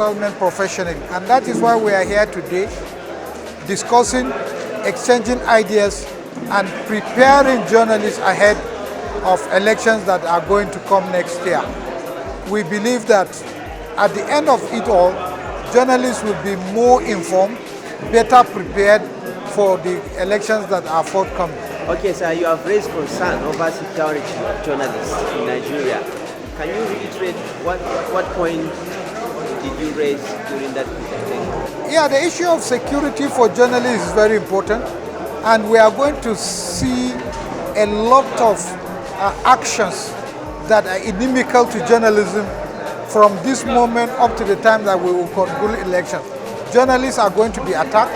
assignment professionally. And that is why we are here today, discussing, exchanging ideas, and preparing journalists ahead of elections that are going to come next year. We believe that at the end of it all, journalists will be more informed, better prepared for the elections that are forthcoming. Okay, sir, you have raised concern over security of journalists in Nigeria. Can you reiterate what point did you raise during that presentation? Yeah, the issue of security for journalists is very important, and we are going to see a lot of actions that are inimical to journalism from this moment up to the time that we will conclude elections. Journalists are going to be attacked,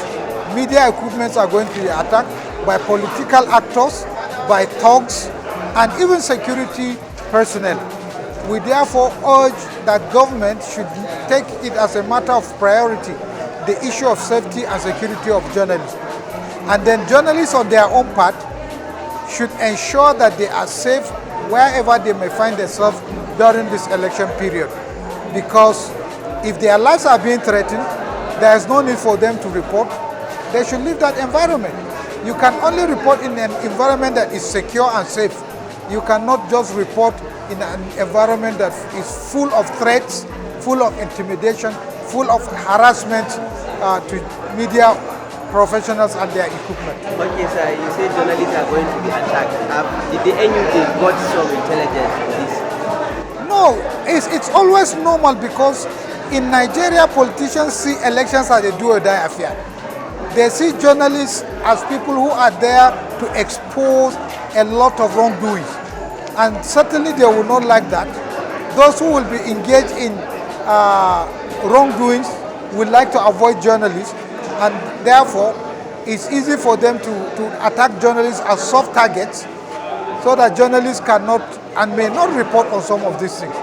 media equipments are going to be attacked by political actors, by thugs, and even security personnel. We therefore urge that government should take it as a matter of priority, the issue of safety and security of journalists. And then journalists on their own part should ensure that they are safe wherever they may find themselves during this election period. Because if their lives are being threatened, there is no need for them to report. They should leave that environment. You can only report in an environment that is secure and safe. You cannot just report in an environment that is full of threats, full of intimidation, full of harassment to media professionals and their equipment. Okay, sir, you say journalists are going to be attacked. Did the NUJ got some intelligence on this? No, it's always normal, because in Nigeria, politicians see elections as a do-or-die affair. They see journalists as people who are there to expose a lot of wrongdoings. And certainly they will not like that. Those who will be engaged in wrongdoings would like to avoid journalists, and therefore it's easy for them to attack journalists as soft targets, so that journalists cannot and may not report on some of these things.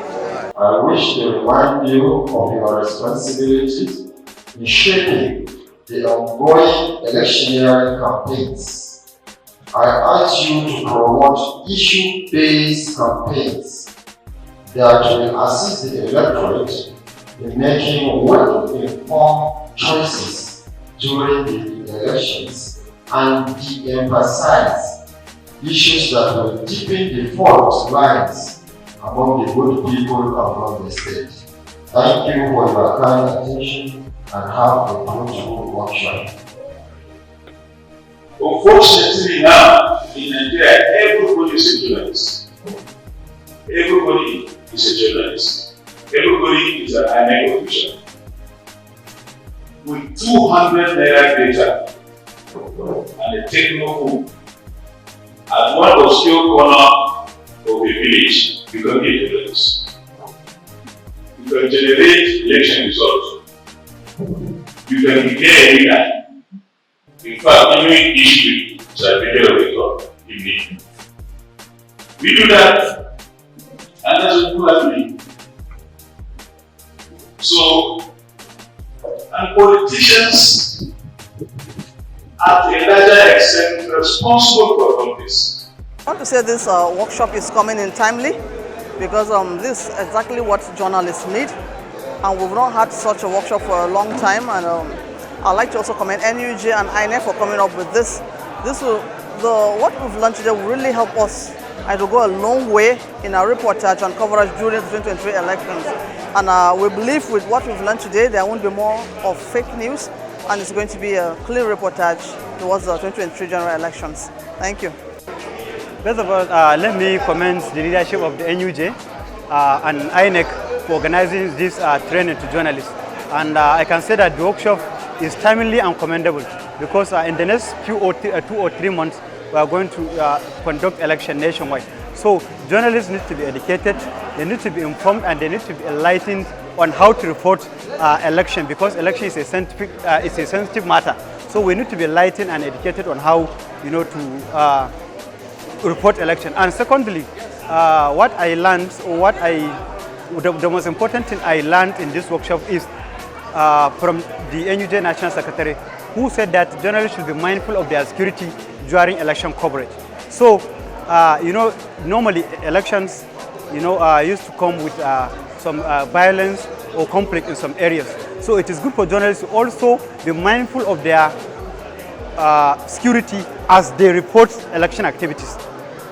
I wish to remind you of your responsibilities in shaping the ongoing electioneering campaigns. I urge you to promote issue-based campaigns that will assist the electorate in making well-informed choices during the elections and de-emphasize issues that will deepen the fault lines among the good people among the state. Thank you for your kind attention and have a fruitful workshop. Unfortunately now, in Nigeria, everybody is a journalist. Everybody is a journalist. Everybody is an INEC official. With 200 naira data and a techno phone, at one obscure corner of a village, you can be a journalist. You can generate election results. You can declare a winner. In fact, even issue certificate of result if needed. We do that, and that's what people are doing. So, and politicians are to a larger extent responsible for all this. I want to say this workshop is coming in timely, because this is exactly what journalists need, and we've not had such a workshop for a long time. And I'd like to also commend NUJ and INEC for coming up with this. What we've learned today will really help us and to go a long way in our reportage and coverage during the 2023 elections. And we believe with what we've learned today, there won't be more of fake news, and it's going to be a clear reportage towards the 2023 general elections. Thank you. First of all, let me commend the leadership of the NUJ and INEC for organizing this training to journalists. And I can say that the workshop is timely and commendable, because in the next 2 or 3 months, we are going to conduct election nationwide. So journalists need to be educated, they need to be informed, and they need to be enlightened on how to report election, because election is a sensitive matter. So we need to be enlightened and educated on how, to report election. And secondly, what I learned, or the most important thing I learned in this workshop is from the NUJ National Secretary, who said that journalists should be mindful of their security during election coverage. So, normally elections used to come with some violence or conflict in some areas. So it is good for journalists to also be mindful of their security as they report election activities.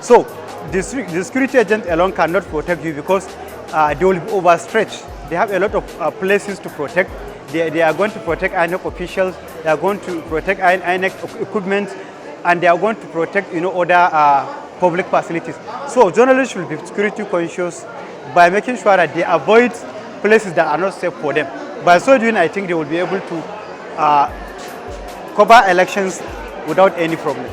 So the security agent alone cannot protect you because they will be overstretched. They have a lot of places to protect. They are going to protect INEC officials, they are going to protect INEC equipment, and they are going to protect other public facilities. So journalists should be security conscious by making sure that they avoid places that are not safe for them. By so doing, I think they will be able to cover elections without any problem.